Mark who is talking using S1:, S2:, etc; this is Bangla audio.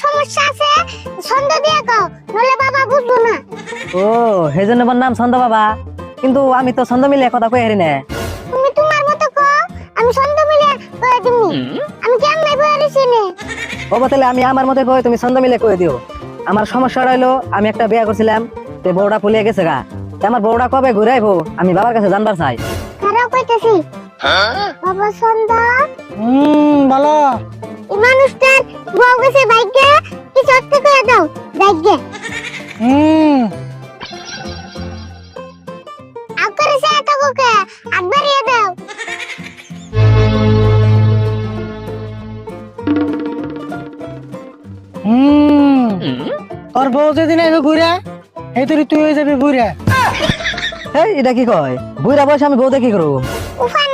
S1: সমস্যা আছে ছন্দ দিয়ে কও নলে বাবা বুঝবো না।
S2: ও হেজন্য আমার নাম ছন্দ বাবা, কিন্তু আমি তো ছন্দ মিলে কথা কই হারি না।
S1: তুমি তোমার মতো কও, আমি ছন্দ মিলে কয়ে দিমু। আমি কেমনে বলে দিছি নে?
S2: ও তাহলে আমি আমার মতে কই, তুমি ছন্দ মিলে কই দিও। আমার সমস্যা রইলো, আমি একটা বিয়ে করছিলাম, তে বউটা ফুলিয়ে গেছে গা। তে আমার বউটা কবে ঘুরে আইবো আমি বাবার কাছে জানবার চাই।
S1: খারাপ কইতেছি বাবা ছন্দ।
S3: ভালো।
S1: এই মানুষটার বউ গেছে ভাগ্যে, কিছু একটা করে দাও ভাগ্যে। আকারে সে এত কোকে আকবারিয়ে দাও।
S3: তোর বউ যেদিন আইবে ঘুরে, এই তুই তুই হয়ে যাবি ঘুরে।
S2: এই এটা কি কয়, বুইরা বয়সে আমি বউ দেখি করব।
S1: উফায়